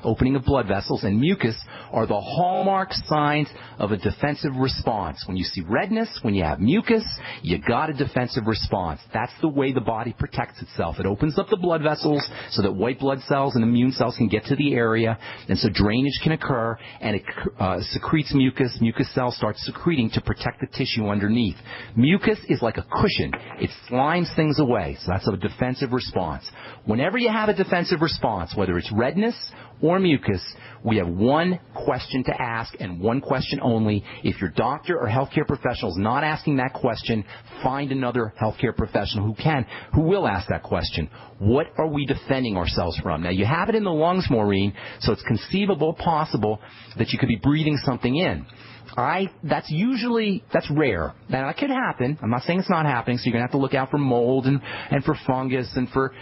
opening of blood vessels, and mucus are the hallmark signs of a defensive response. When you see redness, when you have mucus, you got a defensive response. That's the way the body protects itself. It opens up the blood vessels so that white blood cells and immune cells can get to the area, and so drainage can occur, and it secretes mucus. Mucus cells start secreting to protect the tissue underneath. Mucus is like a cushion. It slimes things away, so that's a defensive response. Whenever you have a defensive response, whether it's redness or mucus, we have one question to ask and one question only. If your doctor or healthcare professional is not asking that question, find another healthcare professional who will ask that question. What are we defending ourselves from? Now, you have it in the lungs, Maureen, so it's conceivable, possible that you could be breathing something in. That's rare. Now, that could happen. I'm not saying it's not happening, so you're going to have to look out for mold and for fungus and for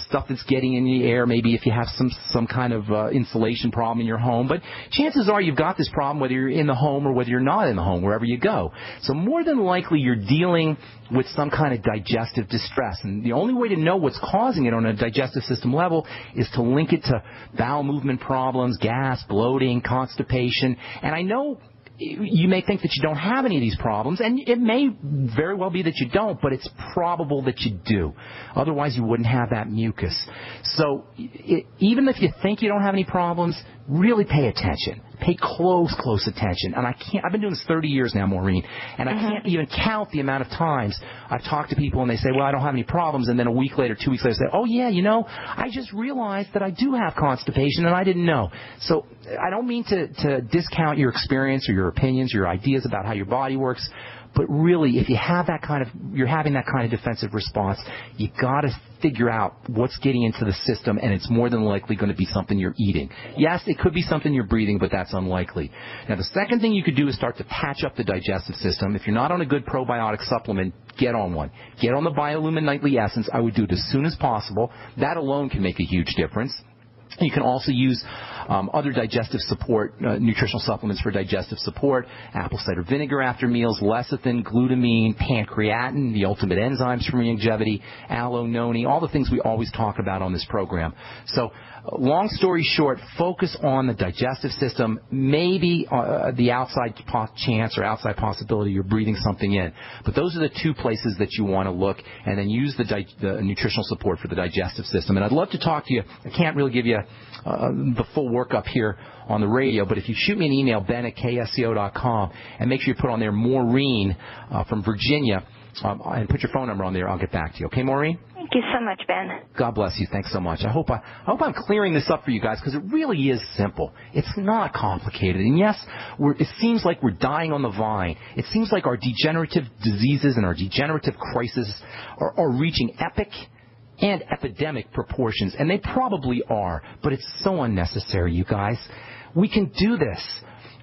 stuff that's getting in the air, maybe if you have some kind of insulation problem in your home. But chances are you've got this problem whether you're in the home or whether you're not in the home, wherever you go. So more than likely you're dealing with some kind of digestive distress. And the only way to know what's causing it on a digestive system level is to link it to bowel movement problems, gas, bloating, constipation. And I know you may think that you don't have any of these problems, and it may very well be that you don't, but it's probable that you do. Otherwise, you wouldn't have that mucus. So even if you think you don't have any problems, really pay attention. Pay pay close attention. And I've been doing this 30 years now, Maureen, and I can't even count the amount of times I've talked to people and they say, well, I don't have any problems, and then a week later, 2 weeks later, say, oh, yeah, I just realized that I do have constipation and I didn't know. So I don't mean to discount your experience or your opinions, your ideas about how your body works, but really, if you have you're having that kind of defensive response, you got to figure out what's getting into the system, and it's more than likely going to be something you're eating. Yes, it could be something you're breathing, but that's unlikely. Now, the second thing you could do is start to patch up the digestive system. If you're not on a good probiotic supplement, get on one. Get on the Biolumin Nightly Essence. I would do it as soon as possible. That alone can make a huge difference. You can also use other digestive support, nutritional supplements for digestive support, apple cider vinegar after meals, lecithin, glutamine, pancreatin, the ultimate enzymes for longevity, aloe, noni, all the things we always talk about on this program. So long story short, focus on the digestive system, maybe the outside chance or outside possibility you're breathing something in. But those are the two places that you want to look, and then use the nutritional support for the digestive system. And I'd love to talk to you. I can't really give you the full workup here on the radio, but if you shoot me an email, ben@ksco.com, and make sure you put on there Maureen from Virginia, and put your phone number on there, I'll get back to you. Okay, Maureen? Thank you so much, Ben. God bless you. Thanks so much. I hope I'm clearing this up for you guys, because it really is simple. It's not complicated. And yes, it seems like we're dying on the vine. It seems like our degenerative diseases and our degenerative crises are reaching epic and epidemic proportions, and they probably are, but it's so unnecessary, you guys. We can do this.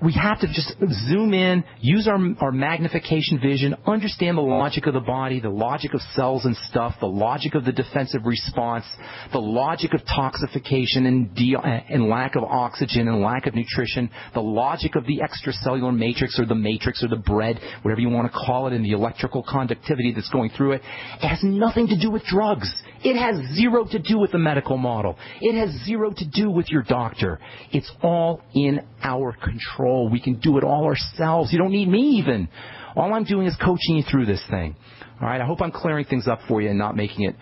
We have to just zoom in, use our magnification vision, understand the logic of the body, the logic of cells and stuff, the logic of the defensive response, the logic of toxification and lack of oxygen and lack of nutrition, the logic of the extracellular matrix or the bread, whatever you want to call it, and the electrical conductivity that's going through it. It has nothing to do with drugs. It has zero to do with the medical model. It has zero to do with your doctor. It's all in our control. We can do it all ourselves. You don't need me even. All I'm doing is coaching you through this thing. All right? I hope I'm clearing things up for you and not making it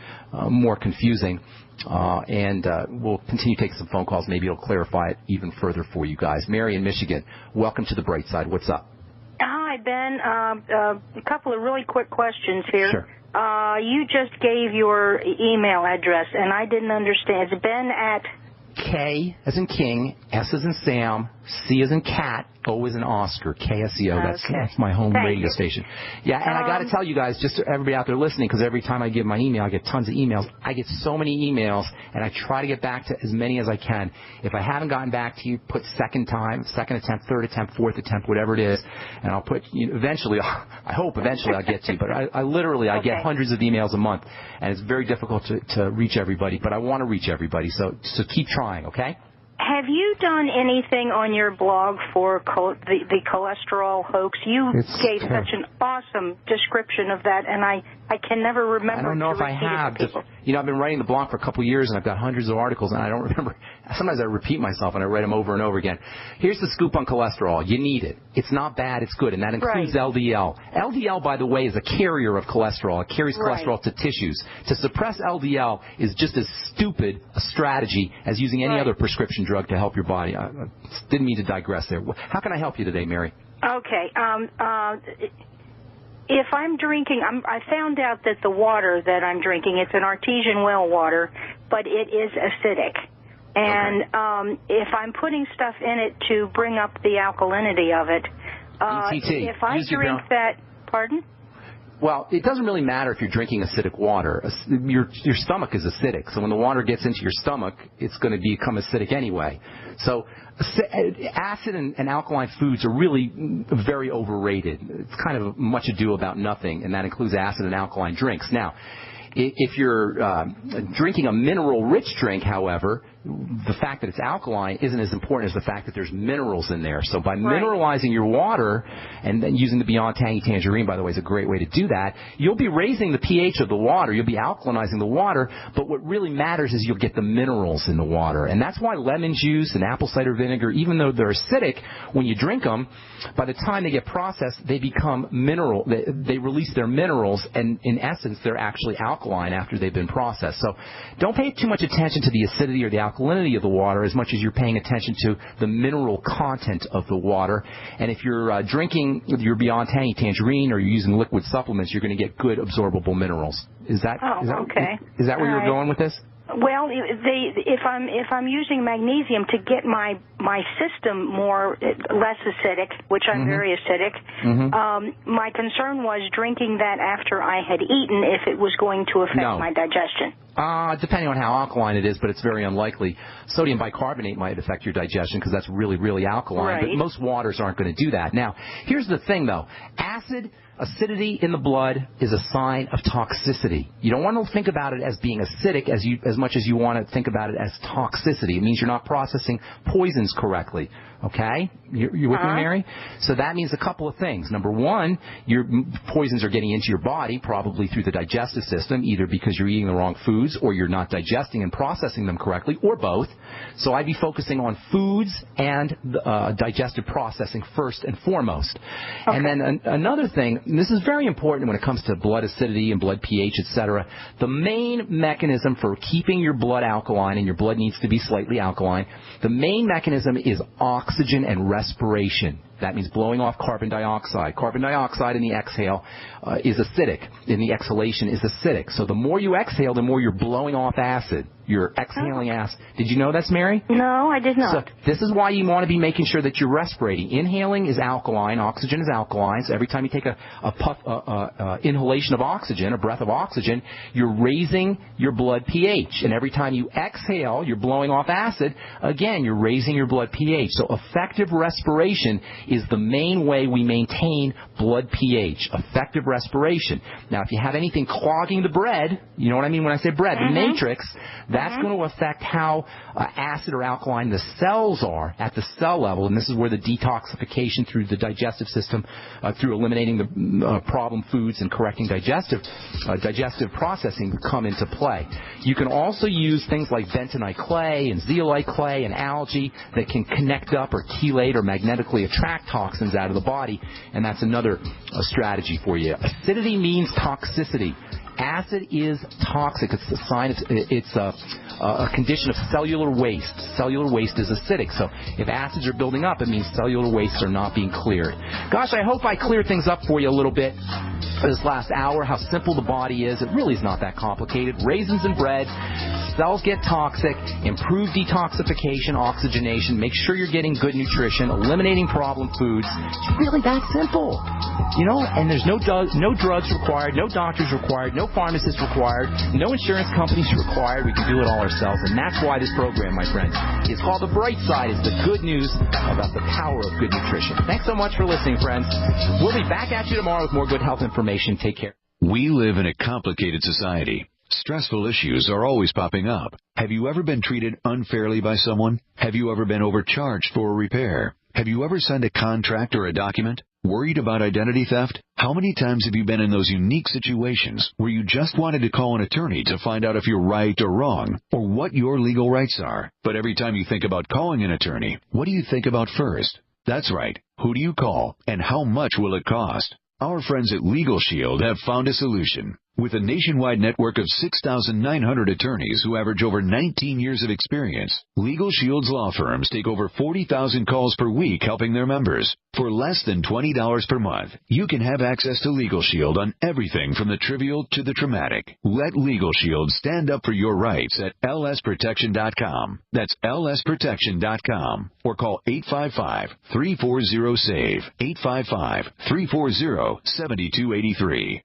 more confusing. And we'll continue taking some phone calls. Maybe it'll clarify it even further for you guys. Mary in Michigan, welcome to the Bright Side. What's up? Hi, Ben. A couple of really quick questions here. Sure. You just gave your email address, and I didn't understand. It's Ben at... K as in King, S as in Sam, C as in Cat, O as in Oscar, KSEO. That's my home radio station. Yeah, and I got to tell you guys, just everybody out there listening, because every time I give my email, I get tons of emails. I get so many emails, and I try to get back to as many as I can. If I haven't gotten back to you, put second attempt, third attempt, fourth attempt, whatever it is, and I'll put, eventually, I hope eventually I'll get to you. But I get hundreds of emails a month, and it's very difficult to reach everybody, but I want to reach everybody, so keep trying, okay? Have you done anything on your blog for the cholesterol hoax? You gave such an awesome description of that, and I can never remember. I don't know if I have. I've been writing the blog for a couple of years, and I've got hundreds of articles, and I don't remember. Sometimes I repeat myself, and I write them over and over again. Here's the scoop on cholesterol. You need it. It's not bad. It's good, and that includes LDL. LDL, by the way, is a carrier of cholesterol. It carries cholesterol to tissues. To suppress LDL is just as stupid a strategy as using any other prescription drug to help your body. I didn't mean to digress there. How can I help you today, Mary? Okay. If I'm drinking, I found out that the water that I'm drinking, it's an artesian well water, but it is acidic. And if I'm putting stuff in it to bring up the alkalinity of it, if I drink that, pardon? Well, it doesn't really matter if you're drinking acidic water. Your stomach is acidic, so when the water gets into your stomach, it's going to become acidic anyway. So acid and alkaline foods are really very overrated. It's kind of much ado about nothing, and that includes acid and alkaline drinks. Now, if you're drinking a mineral-rich drink, however, the fact that it's alkaline isn't as important as the fact that there's minerals in there. So by mineralizing your water, and then using the Beyond Tangy Tangerine, by the way, is a great way to do that, you'll be raising the pH of the water. You'll be alkalinizing the water, but what really matters is you'll get the minerals in the water. And that's why lemon juice and apple cider vinegar, even though they're acidic, when you drink them, by the time they get processed, they become mineral. They release their minerals, and in essence, they're actually alkaline. alkaline after they've been processed. So don't pay too much attention to the acidity or the alkalinity of the water as much as you're paying attention to the mineral content of the water. And if you're drinking your Beyond Tangy Tangerine or you're using liquid supplements, you're going to get good absorbable minerals. Is that where you're going with this? Well, if I'm using magnesium to get my system less acidic, which I'm very acidic, my concern was drinking that after I had eaten if it was going to affect my digestion. Depending on how alkaline it is, but it's very unlikely. Sodium bicarbonate might affect your digestion because that's really, really alkaline, right. But most waters aren't going to do that. Now, here's the thing, though. Acidity in the blood is a sign of toxicity. You don't want to think about it as being acidic as much as you want to think about it as toxicity. It means you're not processing poisons correctly. Okay? You with me, Mary? So that means a couple of things. Number one, your poisons are getting into your body probably through the digestive system, either because you're eating the wrong foods or you're not digesting and processing them correctly, or both. So I'd be focusing on foods and digestive processing first and foremost. Okay. And then another thing, and this is very important when it comes to blood acidity and blood pH, etc. The main mechanism for keeping your blood alkaline, and your blood needs to be slightly alkaline, the main mechanism is oxygen and respiration. That means blowing off carbon dioxide. Carbon dioxide in the exhale is acidic. In the exhalation is acidic. So the more you exhale, the more you're blowing off acid. You're exhaling acid. Did you know that's, Mary? No, I did not. So this is why you want to be making sure that you're respirating. Inhaling is alkaline. Oxygen is alkaline. So every time you take a puff, inhalation of oxygen, a breath of oxygen, you're raising your blood pH. And every time you exhale, you're blowing off acid. Again, you're raising your blood pH. So effective respiration is the main way we maintain blood pH. Effective respiration. Now, if you have anything clogging the bread, you know what I mean when I say bread, the matrix, that's going to affect how acid or alkaline the cells are at the cell level, and this is where the detoxification through the digestive system, through eliminating the problem foods and correcting digestive processing come into play. You can also use things like bentonite clay and zeolite clay and algae that can connect up or chelate or magnetically attract toxins out of the body, and that's another strategy for you. Acidity means toxicity. Acid is toxic. It's a sign. It's a condition of cellular waste. Cellular waste is acidic. So if acids are building up, it means cellular wastes are not being cleared. Gosh, I hope I cleared things up for you a little bit this last hour, how simple the body is. It really is not that complicated. Raisins and bread. Cells get toxic. Improve detoxification, oxygenation. Make sure you're getting good nutrition. Eliminating problem foods. It's really that simple. You know, and there's no drugs required, no doctors required, no pharmacists required, no insurance companies required. We can do it all ourselves, and that's why this program, my friends, is called The Bright Side. It's the good news about the power of good nutrition. Thanks so much for listening, friends. We'll be back at you tomorrow with more good health information. Take care. We live in a complicated society. Stressful issues are always popping up. Have you ever been treated unfairly by someone? Have you ever been overcharged for a repair? Have you ever signed a contract or a document? Worried about identity theft? How many times have you been in those unique situations where you just wanted to call an attorney to find out if you're right or wrong, or what your legal rights are? But every time you think about calling an attorney, what do you think about first? That's right. Who do you call, and how much will it cost? Our friends at Legal Shield have found a solution. With a nationwide network of 6,900 attorneys who average over 19 years of experience, Legal Shield's law firms take over 40,000 calls per week helping their members. For less than $20 per month, you can have access to Legal Shield on everything from the trivial to the traumatic. Let Legal Shield stand up for your rights at lsprotection.com. That's lsprotection.com. Or call 855-340-SAVE, 855-340-7283.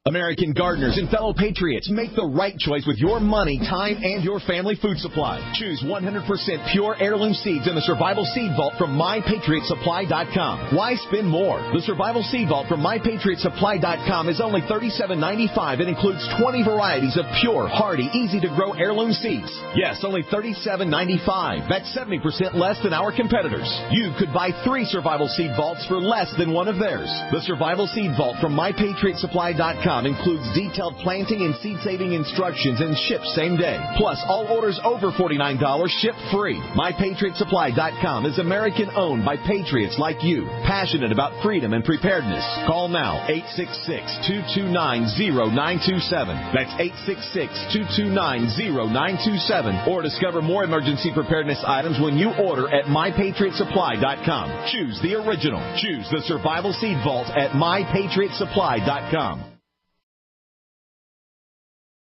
American gardeners and fellow patriots, make the right choice with your money, time, and your family food supply. Choose 100% pure heirloom seeds in the Survival Seed Vault from MyPatriotSupply.com. Why spend more? The Survival Seed Vault from MyPatriotSupply.com is only $37.95 and includes 20 varieties of pure, hardy, easy-to-grow heirloom seeds. Yes, only $37.95. That's 70% less than our competitors. You could buy 3 Survival Seed Vaults for less than one of theirs. The Survival Seed Vault from MyPatriotSupply.com MyPatriotSupply.com includes detailed planting and seed-saving instructions and ships same day. Plus, all orders over $49 ship free. MyPatriotSupply.com is American-owned by patriots like you, passionate about freedom and preparedness. Call now, 866-229-0927. That's 866-229-0927. Or discover more emergency preparedness items when you order at MyPatriotSupply.com. Choose the original. Choose the Survival Seed Vault at MyPatriotSupply.com.